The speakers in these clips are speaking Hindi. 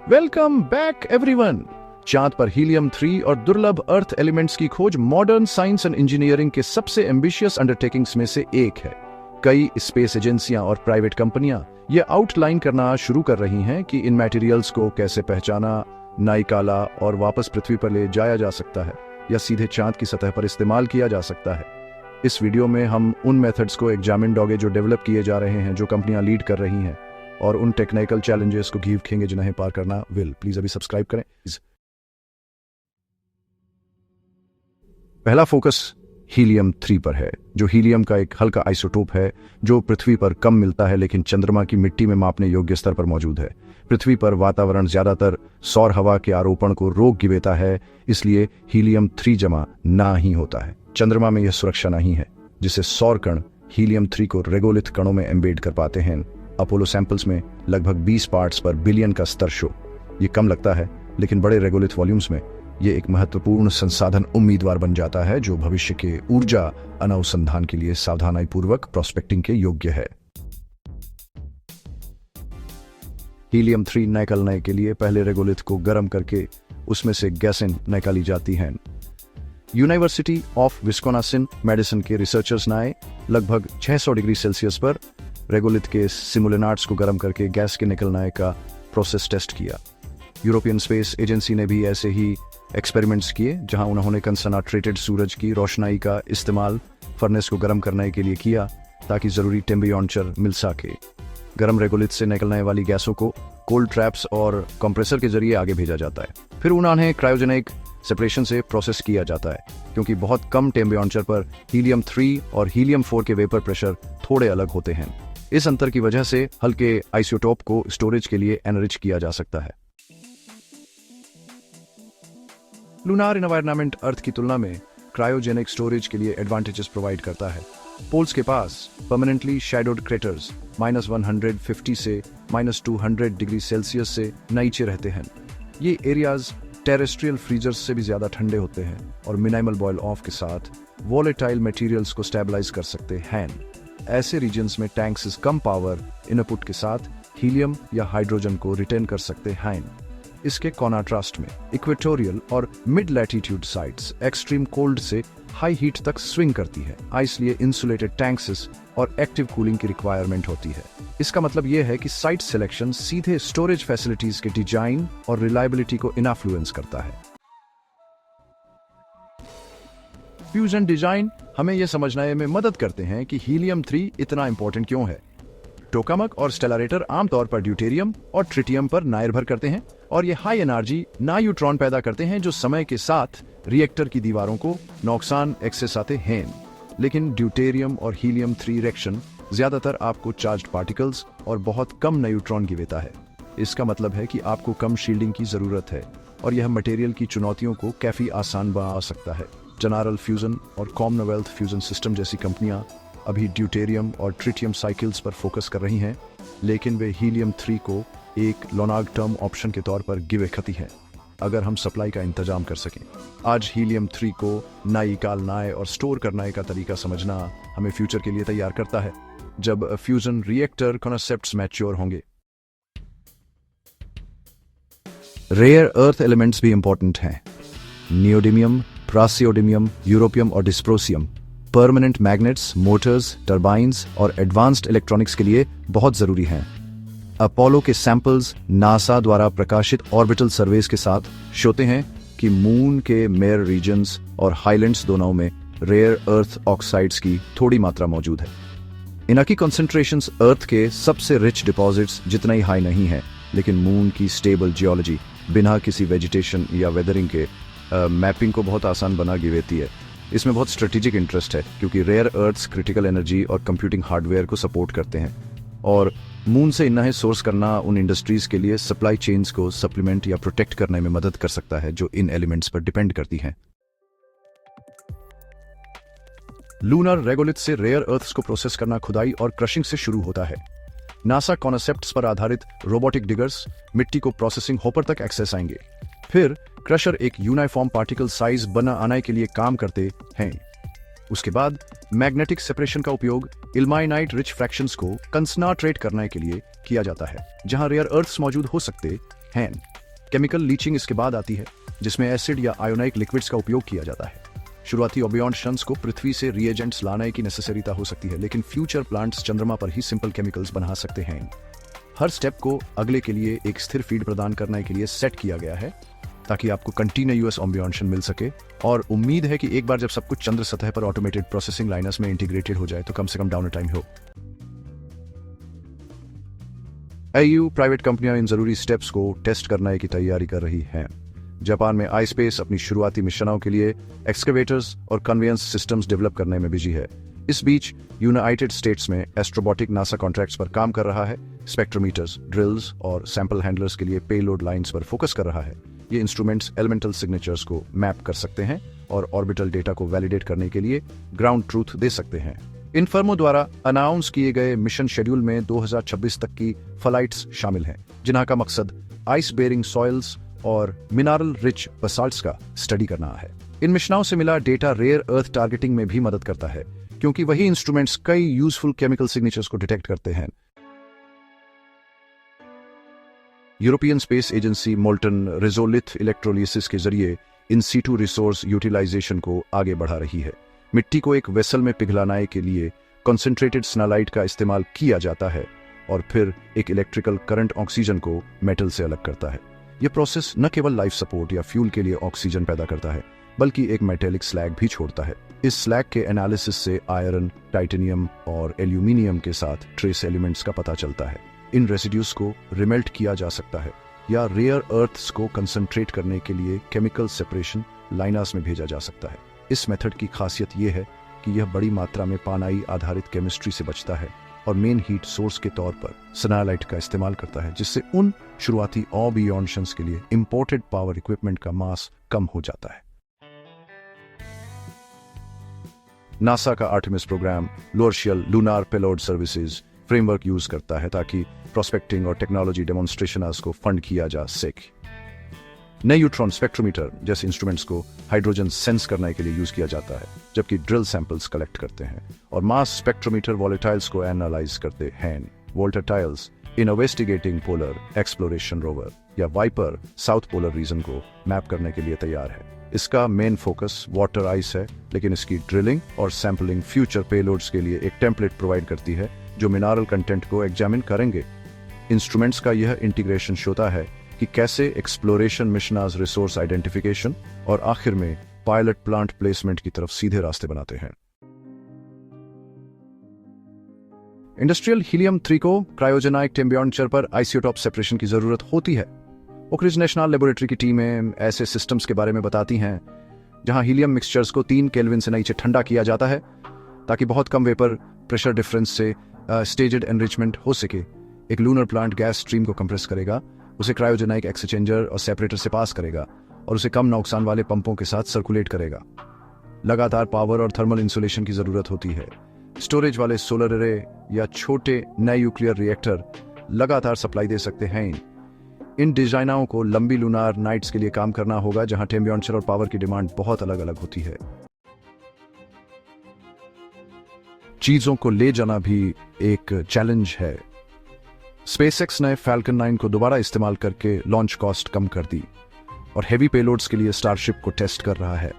Welcome back everyone. चांद पर हीलियम 3 और दुर्लभ अर्थ एलिमेंट्स की खोज मॉडर्न साइंस एंड इंजीनियरिंग के सबसे एम्बिशियस अंडरटेकिंग्स में से एक है। कई स्पेस एजेंसियां और प्राइवेट कंपनियां ये आउटलाइन करना शुरू कर रही हैं कि इन मटेरियल्स को कैसे पहचाना, निकाला और वापस पृथ्वी पर ले जाया जा सकता है या सीधे चांद की सतह पर इस्तेमाल किया जा सकता है। इस वीडियो में हम उन मेथड्स को एग्जामिन करेंगे जो डेवलप किए जा रहे हैं, जो कंपनियां लीड कर रही हैं, और उन टेक्निकल चैलेंजेस को घीखेंगे जिन्हें पार करना विल। प्लीज अभी सब्सक्राइब करें। पहला फोकस हीलियम 3 पर है, जो हीलियम का एक हल्का आइसोटोप है जो पृथ्वी पर कम मिलता है लेकिन चंद्रमा की मिट्टी में मापने योग्य स्तर पर मौजूद है। पृथ्वी पर वातावरण ज्यादातर सौर हवा के आरोपण को रोक गिवेता है, इसलिए हीलियम 3 जमा ना ही होता है। चंद्रमा में यह सुरक्षा नहीं है जिसे सौर कण हीलियम 3 को रेगोलिथ कणों में एम्बेड कर पाते हैं। अपोलो सैंपल्स में लगभग 20 पार्ट्स पर बिलियन का स्तर शो। ये कम लगता है लेकिन बड़े रेगोलिथ वॉल्यूम्स में ये एक महत्वपूर्ण संसाधन उम्मीदवार बन जाता है जो भविष्य के ऊर्जा अनुसंधान के लिए सावधानीपूर्वक प्रोस्पेक्टिंग के योग्य है। हीलियम 3 निकालने के लिए पहले रेगोलिथ को गर्म करके उसमें से गैसें निकाली जाती हैं। यूनिवर्सिटी ऑफ विस्कोन्सिन मेडिसिन के रिसर्चर्स ने लगभग 600 डिग्री सेल्सियस पर रेगोलिथ के सिमुलेनाट्स को गर्म करके गैस के निकलने का प्रोसेस टेस्ट किया। यूरोपियन स्पेस एजेंसी ने भी ऐसे ही एक्सपेरिमेंट्स किए, जहां उन्होंने कंसंट्रेटेड सूरज की रोशनाई का इस्तेमाल फर्नेस को गर्म करने के लिए किया ताकि जरूरी टेम्परेचर मिल सके। गर्म रेगोलिथ से निकलने वाली गैसों को कोल्ड ट्रैप्स और कंप्रेसर के जरिए आगे भेजा जाता है। फिर उन्हें क्रायोजेनिक सेपरेशन से प्रोसेस किया जाता है, क्योंकि बहुत कम टेम्परेचर पर हीलियम 3 और हीलियम 4 के वेपर प्रेशर थोड़े अलग होते हैं। इस अंतर की वजह से हल्के आइसोटोप को स्टोरेज के लिए एनरिच किया जा सकता है। लूनार एनवायरनमेंट अर्थ की तुलना में क्रायोजेनिक स्टोरेज के लिए एडवांटेजेस प्रोवाइड करता है। पोल्स के पास परमानेंटली शैडोड क्रेटर्स -150 से -200 डिग्री सेल्सियस से नीचे रहते हैं। ये एरियाज टेरेस्ट्रियल फ्रीजर्स से भी ज्यादा ठंडे होते हैं और मिनिमल बॉयल ऑफ के साथ वोलेटाइल मटेरियल्स को स्टेबलाइज कर सकते हैं। ऐसे रीजन्स में टैंक्स कम पावर इनपुट के साथ हीलियम या हाइड्रोजन को रिटेन कर सकते हैं। इसके कॉन्ट्रास्ट में इक्वेटोरियल और mid latitude sites extreme cold से हाई हीट तक स्विंग करती है, इसलिए इंसुलेटेड टैंक्स और एक्टिव कूलिंग की रिक्वायरमेंट होती है। इसका मतलब यह है कि साइट सिलेक्शन सीधे स्टोरेज फैसिलिटीज के डिजाइन और रिलायबिलिटी को इन्फ्लुएंस करता है। फ्यूजन डिजाइन हमें यह समझने में मदद करते हैं कि हीलियम 3 इतना इंपॉर्टेंट क्यों है। टोकामक और स्टेलारेटर आमतौर पर ड्यूटेरियम और ट्रिटियम पर निर्भर करते हैं और ये हाई एनर्जी न्यूट्रॉन पैदा करते हैं जो समय के साथ रिएक्टर की दीवारों को नुकसान एक्सेस आते हैं। लेकिन ड्यूटेरियम और हीलियम 3 रिएक्शन ज्यादातर आपको चार्ज्ड पार्टिकल्स और बहुत कम न्यूट्रॉन गिवेता है। इसका मतलब है कि आपको कम शील्डिंग की जरूरत है और यह मटेरियल की चुनौतियों को काफी आसान बना सकता है। जनरल फ्यूजन और कॉमनवेल्थ फ्यूजन सिस्टम जैसी कंपनियां अभी ड्यूटेरियम और ट्रिटियम साइकिल्स पर फोकस कर रही हैं, लेकिन वे हीलियम 3 को एक लॉन्ग टर्म ऑप्शन के तौर पर गिवे खती हैं अगर हम सप्लाई का इंतजाम कर सकें। आज हीलियम 3 को निकालना और स्टोर करने का तरीका समझना हमें फ्यूचर के लिए तैयार करता है, जब फ्यूजन रिएक्टर कॉन्सेप्ट्स मैच्योर होंगे। रेयर अर्थ एलिमेंट्स भी इंपॉर्टेंट हैं। नियोडिमियम, प्रासियोडिमियम, यूरोपियम और dysprosium permanent magnets, Motors, turbines और एडवांस्ड इलेक्ट्रॉनिक्स के लिए बहुत जरूरी हैं। अपोलो के सैंपल्स नासा द्वारा प्रकाशित ऑर्बिटल सर्वेस के साथ शोते हैं कि मून के मेयर रीजन्स और हाईलैंड्स दोनों में रेयर अर्थ ऑक्साइड्स की थोड़ी मात्रा मौजूद है। इनकी कॉन्सेंट्रेशंस अर्थ के सबसे रिच डिपॉजिट्स जितना ही हाई नहीं है, लेकिन मून की स्टेबल जियोलॉजी बिना किसी वेजिटेशन या वेदरिंग के मैपिंग को बहुत आसान बना गिवेती है। इसमें बहुत स्ट्रेटेजिक इंटरेस्ट है क्योंकि रेयर अर्थ्स क्रिटिकल एनर्जी और कंप्यूटिंग हार्डवेयर को सपोर्ट करते हैं और मून से इन्हें सोर्स करना उन इंडस्ट्रीज के लिए सप्लाई चेन्स को सप्लीमेंट या प्रोटेक्ट करने में मदद कर सकता है जो इन एलिमेंट्स पर डिपेंड करती हैं। लूनर रेगोलिथ से रेयर अर्थ्स को प्रोसेस करना खुदाई और क्रशिंग से शुरू होता है। नासा कॉन्सेप्ट्स पर आधारित रोबोटिक डिगर्स मिट्टी को प्रोसेसिंग होपर तक एक्सेस आएंगे। फिर क्रशर एक यूनिफॉर्म पार्टिकल साइज बना आने के लिए काम करते हैं। उसके बाद मैग्नेटिक सेपरेशन का उपयोग इल्माइनाइट रिच फ्रैक्शंस को कंसंट्रेट करने के लिए किया जाता है, जहां रेयर अर्थ्स मौजूद हो सकते हैं। केमिकल लीचिंग इसके बाद आती है, जिसमें एसिड या आयोनाइक लिक्विड्स का उपयोग किया जाता है। शुरुआती ऑबियॉन्शंस को पृथ्वी से रिएजेंट्स लाने की नेसेसरीता हो सकती है, लेकिन फ्यूचर प्लांट्स चंद्रमा पर ही सिंपल केमिकल्स बना सकते हैं। हर स्टेप को अगले के लिए एक स्थिर फीड प्रदान करने के लिए सेट किया गया है, ताकि आपको कंटिन्यूअस ऑम्बियॉन्शन मिल सके। और उम्मीद है कि एक बार जब सब कुछ चंद्र सतह पर ऑटोमेटेड प्रोसेसिंग लाइनस में इंटीग्रेटेड हो जाए तो कम से कम डाउन टाइम हो। एयू प्राइवेट कंपनियां इन जरूरी स्टेप्स को टेस्ट करने की तैयारी कर रही हैं। जापान में आईस्पेस अपनी शुरुआती मिशनों के लिए एक्सकेवेटर्स और कन्वेयंस सिस्टम्स डेवलप करने में बिजी है। इस बीच यूनाइटेड स्टेट्स में एस्ट्रोबॉटिक नासा कॉन्ट्रैक्ट्स पर काम कर रहा है, स्पेक्ट्रोमीटर्स, ड्रिल्स और सैंपल हैंडलर्स के लिए पेलोड लाइंस पर फोकस कर रहा है। ये इंस्ट्रूमेंट्स एलिमेंटल सिग्नेचर्स को मैप कर सकते हैं और ऑर्बिटल डेटा को वैलिडेट करने के लिए ग्राउंड ट्रूथ दे सकते हैं। इनफर्मो द्वारा अनाउंस किए गए मिशन शेड्यूल में 2026 तक की फ्लाइट्स शामिल हैं, जिनका का मकसद आइस बेरिंग सॉइल्स और मिनरल रिच बसाल्ट्स का स्टडी करना है। इन मिशनों से मिला डेटा रेयर अर्थ टारगेटिंग में भी मदद करता है, क्योंकि वही इंस्ट्रूमेंट्स कई यूजफुल केमिकल सिग्नेचर्स को डिटेक्ट करते हैं। European space agency molten regolith electrolysis के जरिए इन सीटू रिसोर्स यूटिलाइजेशन को आगे बढ़ा रही है। मिट्टी को एक वेसल में पिघलाने के लिए कंसंट्रेटेड स्नालाइट का इस्तेमाल किया जाता है और फिर एक इलेक्ट्रिकल करंट ऑक्सीजन को मेटल से अलग करता है। यह प्रोसेस न केवल लाइफ सपोर्ट या फ्यूल के लिए ऑक्सीजन पैदा करता है, बल्कि एक मेटेलिक स्लैग भी छोड़ता है। इस स्लैग के एनालिसिस से आयरन, टाइटेनियम और एल्यूमिनियम के साथ ट्रेस एलिमेंट्स का पता चलता है। इन रेसिड्यूज को रिमेल्ट किया जा सकता है या रेयर अर्थ्स को कंसंट्रेट करने के लिए केमिकल सेपरेशन लाइनर्स में भेजा जा सकता है। इस मेथड की खासियत यह है कि यह बड़ी मात्रा में पानाई आधारित केमिस्ट्री से बचता है और मेन हीट सोर्स के तौर पर सनालाइट का इस्तेमाल करता है, जिससे उन शुरुआती ऑबियॉन्शंस के लिए इंपोर्टेड पावर इक्विपमेंट का मास कम हो जाता है। नासा का Artemis program commercial lunar payload services framework use करता है ताकि प्रोस्पेक्टिंग और टेक्नोलॉजी डेमोन्स्ट्रेशनर्स को फंड किया जा सके। नए न्यूट्रॉन स्पेक्ट्रोमीटर जैसे इंस्ट्रूमेंट्स को हाइड्रोजन सेंस करने के लिए यूज किया जाता है, जबकि ड्रिल सैंपल्स कलेक्ट करते हैं, और मास स्पेक्ट्रोमीटर वोलेटाइल्स को एनालाइज करते हैं। वोल्टाटाइल्स इन्वेस्टिगेटिंग पोलर एक्सप्लोरेशन रोवर या वाइपर साउथ पोलर रीजन को मैप करने के लिए तैयार है। इसका मेन फोकस वाटर आइस है, लेकिन इसकी ड्रिलिंग और सैंपलिंग फ्यूचर पेलोड्स के लिए एक टेम्पलेट प्रोवाइड करती है जो मिनरल कंटेंट को एग्जामिन करेंगे। इंस्ट्रूमेंट्स का यह इंटीग्रेशन होता है कि कैसे एक्सप्लोरेशन मिशनर्स रिसोर्स आइडेंटिफिकेशन और आखिर में पायलट प्लांट प्लेसमेंट की तरफ सीधे रास्ते बनाते हैं। इंडस्ट्रियल हीलियम 3 को क्रायोजेनिक टेम्बियॉन्चर पर आइसोटोप सेपरेशन की जरूरत होती है। ओकरिज नेशनल लेबोरेटरी की टीमें ऐसे सिस्टम्स के बारे में बताती हैं जहां हीलियम मिक्सचर्स को 3 केल्विन से नीचे ठंडा किया जाता है, ताकि बहुत कम वेपर प्रेशर डिफरेंस से स्टेज्ड एनरिचमेंट हो सके। एक लूनर प्लांट गैस स्ट्रीम को कंप्रेस करेगा, उसे क्रायोजेनिक एक्सचेंजर और सेपरेटर से पास करेगा और उसे कम नुकसान वाले पंपों के साथ सर्कुलेट करेगा। लगातार पावर और थर्मल इंसुलेशन की जरूरत होती है। स्टोरेज वाले सोलर एरे या छोटे नए न्यूक्लियर रिएक्टर लगातार सप्लाई दे सकते हैं। इन डिजाइनों को लंबी लूनार नाइट्स के लिए काम करना होगा, जहां टेम्बियॉन्चर और पावर की डिमांड बहुत अलग अलग होती है। चीजों को ले जाना भी एक चैलेंज है। स्पेसएक्स ने फैल्कन 9 को दोबारा इस्तेमाल करके लॉन्च कॉस्ट कम कर दी और हेवी पेलोड्स के लिए स्टारशिप को टेस्ट कर रहा है।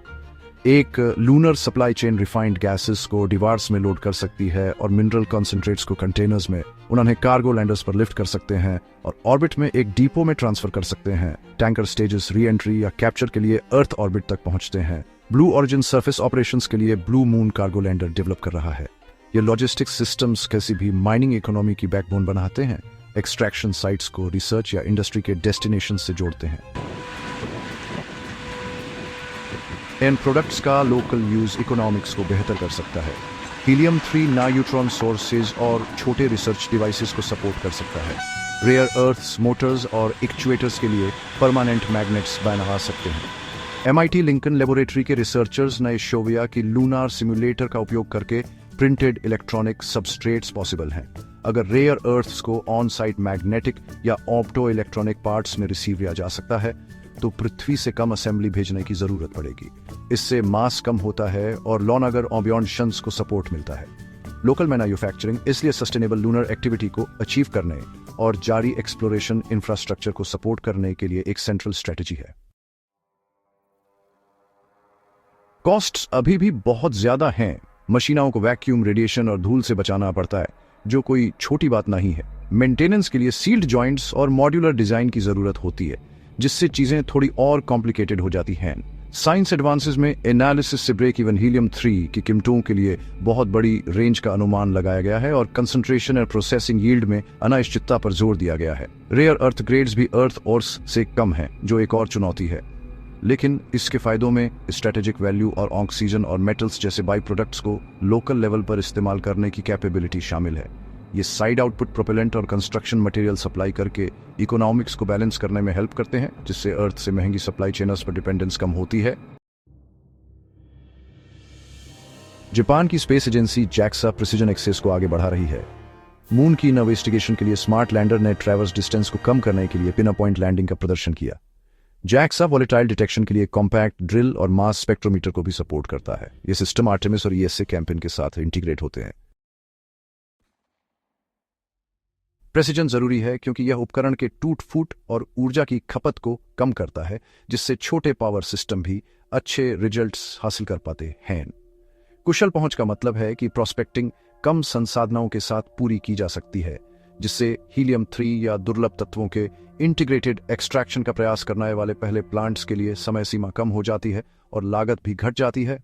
एक lunar supply chain refined gases को डिवार्स में लोड कर सकती है और मिनरल कॉन्सेंट्रेट्स को कंटेनर्स में उन्हें कार्गो लैंडर्स पर लिफ्ट कर सकते हैं और ऑर्बिट में एक डिपो में ट्रांसफर कर सकते हैं। टैंकर स्टेजेस री एंट्री या कैप्चर के लिए अर्थ ऑर्बिट तक पहुंचते हैं। ब्लू ऑरिजिन सरफेस ऑपरेशंस के लिए blue moon cargo lander develop कर रहा है। ये लॉजिस्टिक्स सिस्टम्स किसी भी माइनिंग इकोनॉमी की बैकबोन बनाते हैं, एक्सट्रैक्शन साइट्स को रिसर्च या इंडस्ट्री के डेस्टिनेशन से जोड़ते हैं। इन प्रोडक्ट्स का लोकल यूज इकोनॉमिक्स को बेहतर कर सकता है। हीलियम 3 न्यूट्रॉन सोर्सेज और छोटे रिसर्च डिवाइसेस को सपोर्ट कर सकता है। रेयर अर्थ्स, मोटर्स और एक्चुएटर्स के लिए परमानेंट मैग्नेट्स बना सकते हैं। MIT लिंकन लेबोरेटरी के रिसर्चर्स ने शोविया की लूनार सिमुलेटर का उपयोग करके प्रिंटेड इलेक्ट्रॉनिक सबस्ट्रेट्स पॉसिबल हैं। अगर रेयर अर्थ्स को ऑन साइट मैग्नेटिक या ऑप्टो इलेक्ट्रॉनिक पार्ट्स में रिसीव किया जा सकता है, तो पृथ्वी से कम असेंबली भेजने की जरूरत पड़ेगी। इससे मास कम होता है और लॉन्गर ऑबियॉन्शंस को सपोर्ट मिलता है। लोकल मैन्युफैक्चरिंग इसलिए सस्टेनेबल लूनर एक्टिविटी को अचीव करने और जारी एक्सप्लोरेशन इंफ्रास्ट्रक्चर को सपोर्ट करने के लिए एक सेंट्रल स्ट्रेटजी है। कॉस्ट्स अभी भी बहुत ज्यादा हैं। मशीनों को वैक्यूम, रेडिएशन और धूल से बचाना पड़ता है, जो कोई छोटी बात नहीं है। मेंटेनेंस के लिए सील्ड जॉइंट्स और मॉड्यूलर डिजाइन की जरूरत होती है, जिससे चीजें थोड़ी और कॉम्प्लिकेटेड हो जाती हैं। साइंस एडवांसेस में एनालिसिस से ब्रेक इवन हीलियम-3 की कीमतों के लिए बहुत बड़ी रेंज का अनुमान लगाया गया है और कंसंट्रेशन और प्रोसेसिंग यील्ड में अनिश्चितता पर जोर दिया गया है। रेयर अर्थ ग्रेड्स भी अर्थ ओर्स से कम हैं, जो एक और चुनौती है। लेकिन इसके फायदों में स्ट्रेटेजिक वैल्यू और ऑक्सीजन और मेटल्स जैसे बाई प्रोडक्ट्स को लोकल लेवल पर इस्तेमाल करने की कैपेबिलिटी शामिल है। ये साइड आउटपुट प्रोपेलेंट और कंस्ट्रक्शन मटेरियल सप्लाई करके इकोनॉमिक्स को बैलेंस करने में हेल्प करते हैं, जिससे अर्थ से महंगी सप्लाई चेन्स पर डिपेंडेंस कम होती है। जापान की space agency JAXA precision access को आगे बढ़ा रही है। मून की इन्वेस्टिगेशन के लिए स्मार्ट लैंडर ने ट्रैवर्स डिस्टेंस को कम करने के लिए पिन पॉइंट लैंडिंग का प्रदर्शन किया। जैक्सा वॉलेटाइल डिटेक्शन के लिए कॉम्पैक्ट ड्रिल और मास स्पेक्ट्रोमीटर को भी सपोर्ट करता है। ये सिस्टम आर्टेमिस और ईएसए कैंपेन के साथ इंटीग्रेट होते हैं। प्रेसिजन जरूरी है क्योंकि यह उपकरण के टूट फूट और ऊर्जा की खपत को कम करता है, जिससे छोटे पावर सिस्टम भी अच्छे रिजल्ट्स हासिल कर पाते हैं। कुशल पहुंच का मतलब है कि प्रोस्पेक्टिंग कम संसाधनों के साथ पूरी की जा सकती है, जिससे हीलियम-3 या दुर्लभ तत्वों के इंटीग्रेटेड एक्सट्रैक्शन का प्रयास करने वाले पहले प्लांट्स के लिए समय सीमा कम हो जाती है और लागत भी घट जाती है।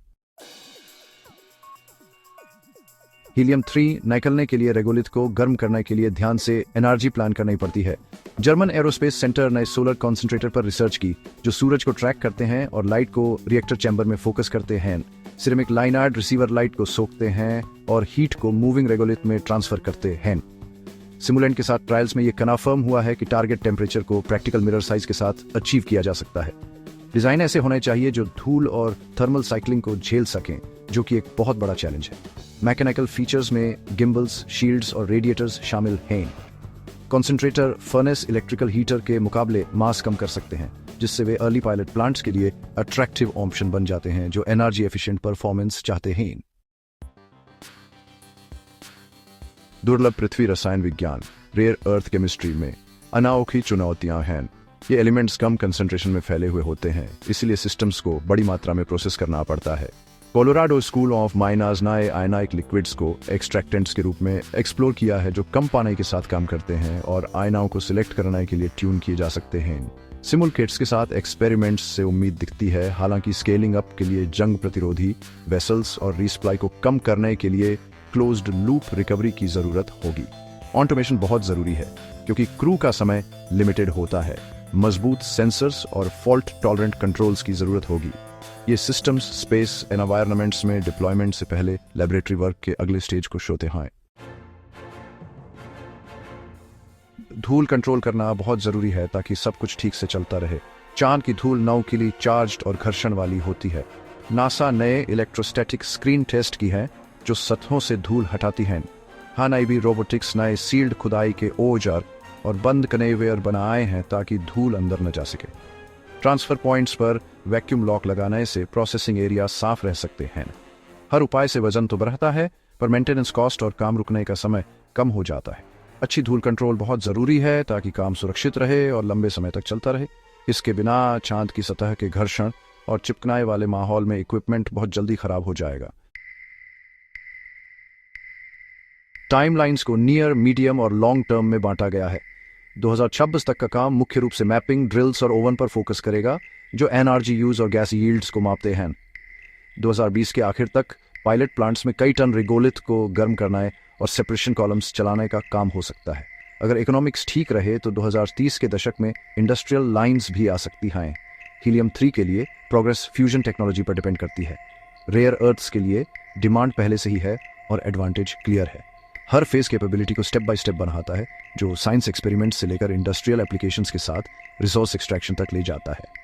हीलियम-3 निकलने के लिए रेगोलिथ को गर्म करने के लिए ध्यान से एनर्जी प्लान करनी पड़ती है। जर्मन एरोस्पेस सेंटर ने सोलर कॉन्सेंट्रेटर पर रिसर्च की, जो सूरज को ट्रैक करते हैं और लाइट को रिएक्टर चैम्बर में फोकस करते हैं। सिरेमिक लाइनार्ड रिसीवर लाइट को सोखते हैं और हीट को मूविंग रेगोलिथ में ट्रांसफर करते हैं। सिमुलेंट के साथ ट्रायल्स में यह कन्फर्म हुआ है कि टारगेट टेम्परेचर को प्रैक्टिकल मिरर साइज के साथ अचीव किया जा सकता है। डिजाइन ऐसे होने चाहिए जो धूल और थर्मल साइक्लिंग को झेल सकें, जो कि एक बहुत बड़ा चैलेंज है। मैकेनिकल फीचर्स में गिम्बल्स, शील्ड्स और रेडिएटर्स शामिल हैं। कॉन्सेंट्रेटर फर्नेस इलेक्ट्रिकल हीटर के मुकाबले मास कम कर सकते हैं, जिससे वे अर्ली पायलट प्लांट्स के लिए अट्रैक्टिव ऑप्शन बन जाते हैं जो एनर्जी एफिशिएंट परफॉर्मेंस चाहते हैं। दुर्लभ पृथ्वी रसायन विज्ञान, रेयर अर्थ केमिस्ट्री में अनोखी चुनौतियां हैं। ये एलिमेंट्स कम कंसंट्रेशन में फैले हुए होते हैं, इसलिए सिस्टम्स को बड़ी मात्रा में प्रोसेस करना पड़ता है। कोलोराडो स्कूल ऑफ माइनर्स नए आयनाइक लिक्विड्स को एक्सट्रैक्टेंट्स के रूप में एक्सप्लोर किया है, जो कम पानी के साथ काम करते हैं और आयनाओं को सिलेक्ट करने के लिए ट्यून किए जा सकते हैं। सिमुलकेट्स के साथ एक्सपेरिमेंट्स से उम्मीद दिखती है, हालांकि स्केलिंग अप के लिए जंग प्रतिरोधी वेसल्स और रीसप्लाई को कम करने के लिए क्लोज्ड लूप रिकवरी की जरूरत होगी। ऑटोमेशन बहुत जरूरी है क्योंकि क्रू का समय लिमिटेड होता है। मजबूत सेंसर्स और फॉल्ट टॉलरेंट कंट्रोल्स की जरूरत होगी। ये सिस्टम्स स्पेस एनवायरनमेंट्स में डिप्लॉयमेंट से पहले लैबोरेटरी वर्क के अगले स्टेज को शोते हैं। धूल कंट्रोल करना बहुत जरूरी है ताकि सब कुछ ठीक से चलता रहे। चांद की धूल नौ के लिए चार्ज्ड और घर्षण वाली होती है। नासा नए इलेक्ट्रोस्टैटिक स्क्रीन टेस्ट की है जो सतहों से धूल हटाती हैं। हानाईबी रोबोटिक्स नए सील्ड खुदाई के औजार और बंद कन्वेयर बनाए हैं ताकि धूल अंदर न जा सके। ट्रांसफर पॉइंट्स पर वैक्यूम लॉक लगाने से प्रोसेसिंग एरिया साफ रह सकते हैं। हर उपाय से वजन तो बढ़ता है, पर मेंटेनेंस कॉस्ट और काम रुकने का समय कम हो जाता है। अच्छी धूल कंट्रोल बहुत जरूरी है ताकि काम सुरक्षित रहे और लंबे समय तक चलता रहे। इसके बिना चांद की सतह के घर्षण और चिपकने वाले माहौल में इक्विपमेंट बहुत जल्दी खराब हो जाएगा। टाइमलाइंस को नियर, मीडियम और लॉन्ग टर्म में बांटा गया है। 2026 तक का काम मुख्य रूप से मैपिंग, ड्रिल्स और ओवन पर फोकस करेगा, जो एनर्जी यूज और गैस यील्ड्स को मापते हैं। 2020 के आखिर तक पायलट प्लांट्स में कई टन रेगोलिथ को गर्म करना और सेपरेशन कॉलम्स चलाने का काम हो सकता है। अगर इकोनॉमिक्स ठीक रहे तो 2030 के दशक में इंडस्ट्रियल लाइंस भी आ सकती हैं। हीलियम-3 के लिए प्रोग्रेस फ्यूजन टेक्नोलॉजी पर डिपेंड करती है। रेयर अर्थ्स के लिए डिमांड पहले से ही है और एडवांटेज क्लियर है। हर फेज कैपेबिलिटी को स्टेप बाय स्टेप बनाता है, जो साइंस एक्सपेरिमेंट से लेकर इंडस्ट्रियल एप्लीकेशंस के साथ रिसोर्स एक्सट्रैक्शन तक ले जाता है।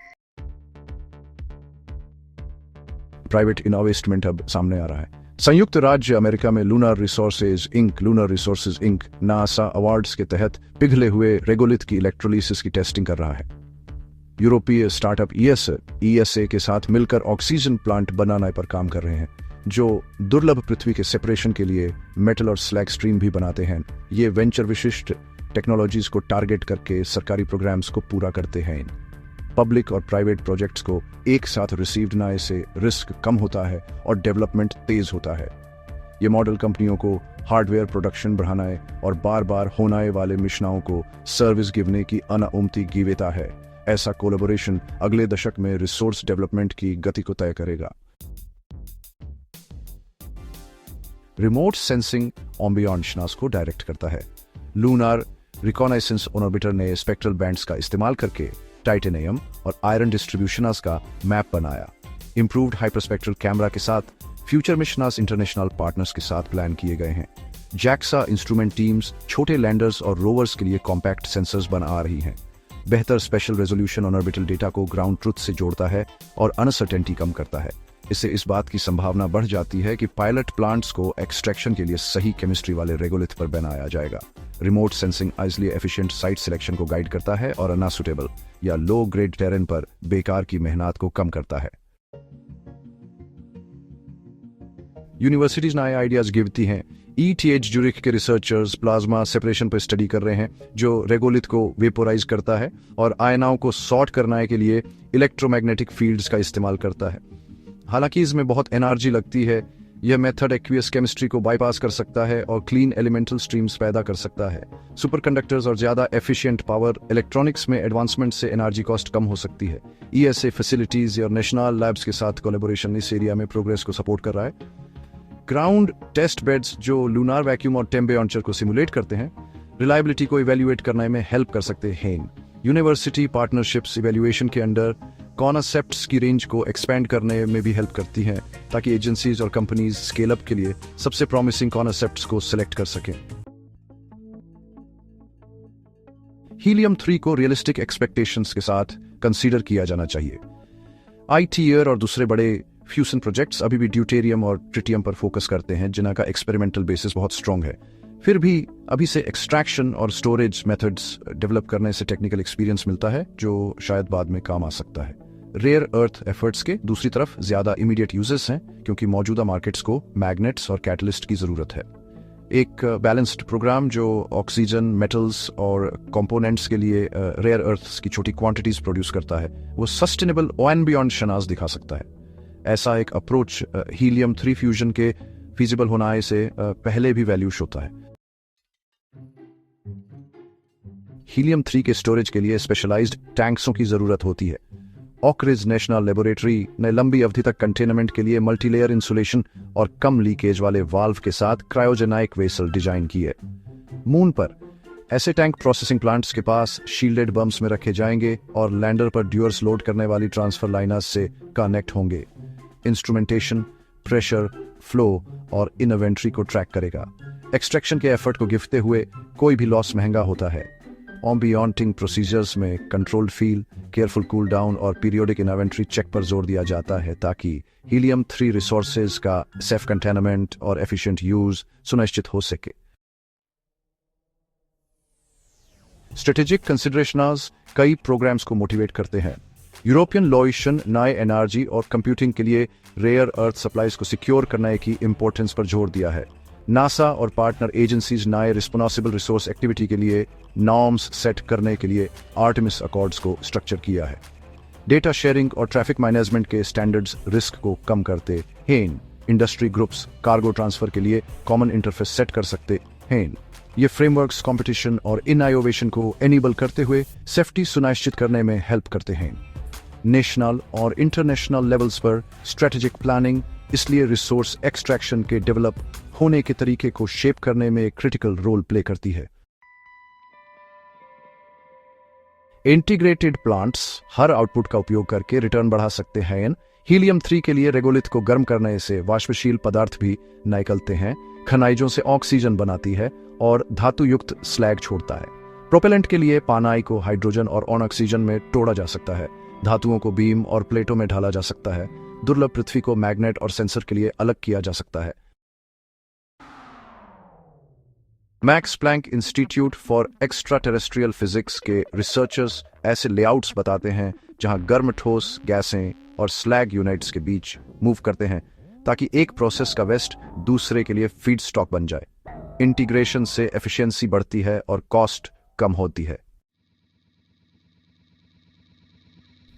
प्राइवेट इन्वेस्टमेंट अब सामने आ रहा है। संयुक्त राज्य अमेरिका में lunar resources inc NASA awards के तहत पिघले हुए रेगोलिथ की इलेक्ट्रोलिसिस की टेस्टिंग कर रहा है। यूरोपीय स्टार्टअप ईएसए के साथ मिलकर ऑक्सीजन प्लांट बनाने पर काम कर रहे हैं। जो दुर्लभ पृथ्वी के सेपरेशन के लिए मेटल और स्लैग स्ट्रीम भी बनाते हैं। ये वेंचर विशिष्ट टेक्नोलॉजीज को टारगेट करके सरकारी प्रोग्राम्स को पूरा करते हैं। पब्लिक और प्राइवेट प्रोजेक्ट्स को एक साथ रिसीव्ड ना से रिस्क कम होता है और डेवलपमेंट तेज होता है। ये मॉडल कंपनियों को हार्डवेयर प्रोडक्शन बढ़ाने और बार बार होने वाले मिशनों को सर्विस गिवने की अनुमति गिवेता है। ऐसा कोलैबोरेशन अगले दशक में रिसोर्स डेवलपमेंट की गति को तय करेगा। रिमोट सेंसिंग ऑम्बियंस को डायरेक्ट करता है। लूनार रिकॉनाइसेंस ऑर्बिटर ने स्पेक्ट्रल बैंड्स का इस्तेमाल करके टाइटेनियम और आयरन डिस्ट्रीब्यूशनर्स का मैप बनाया। इंप्रूव्ड हाइपरस्पेक्ट्रल कैमरा के साथ फ्यूचर मिशनर्स इंटरनेशनल पार्टनर्स के साथ प्लान किए गए हैं। जैक्सा इंस्ट्रूमेंट टीम्स छोटे लैंडर्स और रोवर्स के लिए कॉम्पैक्ट सेंसर्स बना रही हैं। बेहतर special resolution on orbital data को ग्राउंड ट्रुथ से जोड़ता है और अनसर्टेनिटी कम करता है। इससे इस बात की संभावना बढ़ जाती है कि पायलट प्लांट्स को एक्सट्रैक्शन के लिए सही केमिस्ट्री वाले रेगोलिथ पर बनाया जाएगा। रिमोट सेंसिंग इसलिए एफिशिएंट साइट सिलेक्शन को गाइड करता है और अनसुटेबल या लो ग्रेड टेरेन पर बेकार की मेहनत को कम करता है। यूनिवर्सिटीज नए आइडियाज गिरती हैं। ETH ज्यूरिख के रिसर्चर्स प्लाज्मा सेपरेशन पर स्टडी कर रहे हैं, जो रेगोलिथ को वेपोराइज करता है और आयनाओं को सॉर्ट करने के लिए इलेक्ट्रोमैग्नेटिक फील्ड्स का इस्तेमाल करता है। हालांकि इसमें बहुत एनर्जी लगती है। यह मेथड एक्वियस केमिस्ट्री को बाईपास कर सकता है और क्लीन एलिमेंटल स्ट्रीम्स पैदा कर सकता है। सुपरकंडक्टर्स और ज्यादा एफिशिएंट पावर इलेक्ट्रॉनिक्स में एडवांसमेंट से एनर्जी कॉस्ट कम हो सकती है। ESA फैसिलिटीज और नेशनल लैब्स के साथ कोलैबोरेशन इस एरिया में प्रोग्रेस को सपोर्ट कर रहा है। ग्राउंड टेस्ट बेड्स जो लूनार वैक्यूम और टेम्पेरेचर को सिमुलेट करते हैं, रिलायबिलिटी को इवेल्युएट करने में हेल्प कर सकते हैं। यूनिवर्सिटी पार्टनरशिप्स इवेल्युएशन के अंडर कॉन्सेप्ट्स की रेंज को एक्सपेंड करने में भी हेल्प करती हैं, ताकि एजेंसीज और कंपनीज स्केल अप के लिए सबसे प्रॉमिसिंग कॉन्सेप्ट्स को सिलेक्ट कर सकें। हीलियम 3 को रियलिस्टिक एक्सपेक्टेशंस के साथ कंसीडर किया जाना चाहिए। ITER और दूसरे बड़े फ्यूजन प्रोजेक्ट्स अभी भी ड्यूटेरियम और ट्रिटियम पर फोकस करते हैं, जिनका का एक्सपेरिमेंटल बेसिस बहुत स्ट्रॉन्ग है। फिर भी अभी से एक्सट्रैक्शन और स्टोरेज मेथड्स डेवलप करने से टेक्निकल एक्सपीरियंस मिलता है, जो शायद बाद में काम आ सकता है। रेयर अर्थ एफर्ट्स के दूसरी तरफ ज्यादा इमीडिएट यूजेस हैं, क्योंकि मौजूदा मार्केट्स को मैग्नेट्स और कैटलिस्ट की जरूरत है। एक बैलेंस्ड प्रोग्राम जो ऑक्सीजन, मेटल्स और कंपोनेंट्स के लिए रेयर अर्थ्स की छोटी क्वांटिटीज प्रोड्यूस करता है, वो सस्टेनेबल ऑन बियॉन्ड शनाज दिखा सकता है। ऐसा एक अप्रोच हीलियम 3 फ्यूजन के फिजिबल होने से पहले भी वैल्यूश होता है। हीलियम 3 के स्टोरेज के लिए स्पेशलाइज्ड टैंक्सों की जरूरत होती है। ओक रिज नेशनल लेबोरेटरी ने लंबी अवधि तक कंटेनमेंट के लिए मल्टीलेयर इंसुलेशन और कम लीकेज वाले वाल्व के साथ क्रायोजेनाइक वेसल डिजाइन की है। मून पर ऐसे टैंक प्रोसेसिंग प्लांट्स के पास शील्डेड बम्स में रखे जाएंगे और लैंडर पर ड्यूअर्स लोड करने वाली ट्रांसफर लाइनर्स से कनेक्ट होंगे। इंस्ट्रूमेंटेशन, प्रेशर, फ्लो और इन्वेंट्री को ट्रैक करेगा। एक्सट्रैक्शन के एफर्ट को गिफ्टते हुए कोई भी लॉस महंगा होता है। ऑम्बियॉन्टिंग प्रोसीजर्स में controlled feel, careful cool down और पीरियोडिक इन्वेंट्री चेक पर जोर दिया जाता है, ताकि हीलियम 3 रिसोर्सेज का सेफ कंटेनमेंट और एफिशिएंट यूज सुनिश्चित हो सके। स्ट्रेटेजिक कंसिडरेशंस कई प्रोग्राम्स को मोटिवेट करते हैं। यूरोपियन लॉइशन नए एनर्जी और कंप्यूटिंग के लिए रेयर अर्थ सप्लाईज को सिक्योर करने की इंपॉर्टेंस पर जोर दिया है। नासा और पार्टनर एजेंसीज नए रिस्पॉन्सिबल रिसोर्स एक्टिविटी के लिए नॉर्म्स सेट करने के लिए आर्टेमिस अकॉर्ड्स को स्ट्रक्चर किया है। डेटा शेयरिंग और ट्रैफिक मैनेजमेंट के स्टैंडर्ड्स रिस्क को कम करते हैं। इंडस्ट्री ग्रुप्स कार्गो ट्रांसफर के लिए कॉमन इंटरफेस सेट कर सकते हैं। ये फ्रेमवर्क्स कंपटीशन और इनोवेशन को एनेबल करते हुए सेफ्टी सुनिश्चित करने में हेल्प करते हैं। नेशनल और इंटरनेशनल लेवल्स पर स्ट्रेटेजिक प्लानिंग इसलिए रिसोर्स एक्सट्रैक्शन के डेवलप होने के तरीके को शेप करने में क्रिटिकल रोल प्ले करती है। इंटीग्रेटेड प्लांट्स हर आउटपुट का उपयोग करके रिटर्न बढ़ा सकते हैं। हीलियम 3 के लिए रेगोलिथ को गर्म करने से वाष्पशील पदार्थ भी निकलते हैं, खनिजों से ऑक्सीजन बनाती है और धातु युक्त स्लैग छोड़ता है। प्रोपेलेंट के लिए पानी को हाइड्रोजन और ऑक्सीजन में तोड़ा जा सकता है। धातुओं को बीम और प्लेटों में ढाला जा सकता है। दुर्लभ पृथ्वी को मैग्नेट और सेंसर के लिए अलग किया जा सकता है। Max Planck Institute for extraterrestrial physics के रिसर्चर्स ऐसे लेआउट्स बताते हैं जहां गर्म ठोस गैसें और स्लैग यूनिट्स के बीच मूव करते हैं, ताकि एक प्रोसेस का वेस्ट दूसरे के लिए फीड स्टॉक बन जाए। इंटीग्रेशन से एफिशिएंसी बढ़ती है और कॉस्ट कम होती है।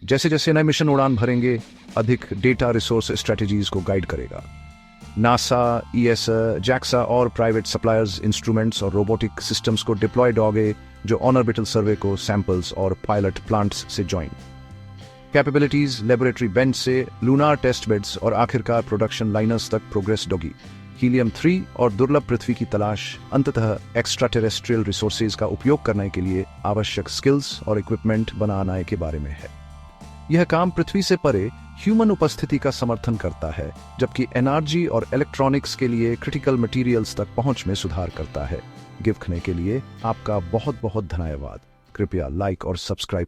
जैसे जैसे नए मिशन उड़ान भरेंगे, अधिक डेटा रिसोर्स स्ट्रेटजीज को गाइड करेगा। नासा, ईएसए, जैक्सा और प्राइवेट सप्लायर्स इंस्ट्रूमेंट्स और रोबोटिक सिस्टम्स को डिप्लॉयड होंगे जो ऑर्बिटल सर्वे को सैंपल्स और पायलट प्लांट्स से ज्वाइन। कैपेबिलिटीज लेबोरेटरी बेंच से लूनार टेस्ट बेड्स और आखिरकार प्रोडक्शन लाइनर्स तक प्रोग्रेस होगी। हीलियम 3 और दुर्लभ पृथ्वी की तलाश अंततः एक्स्ट्रा टेरेस्ट्रियल रिसोर्सेज का उपयोग करने के लिए आवश्यक स्किल्स और इक्विपमेंट बनाने के बारे में है। यह काम पृथ्वी से परे ह्यूमन उपस्थिति का समर्थन करता है, जबकि एनर्जी और इलेक्ट्रॉनिक्स के लिए क्रिटिकल मटेरियल्स तक पहुंच में सुधार करता है। गिफ्ट करने के लिए आपका बहुत बहुत धन्यवाद। कृपया लाइक और सब्सक्राइब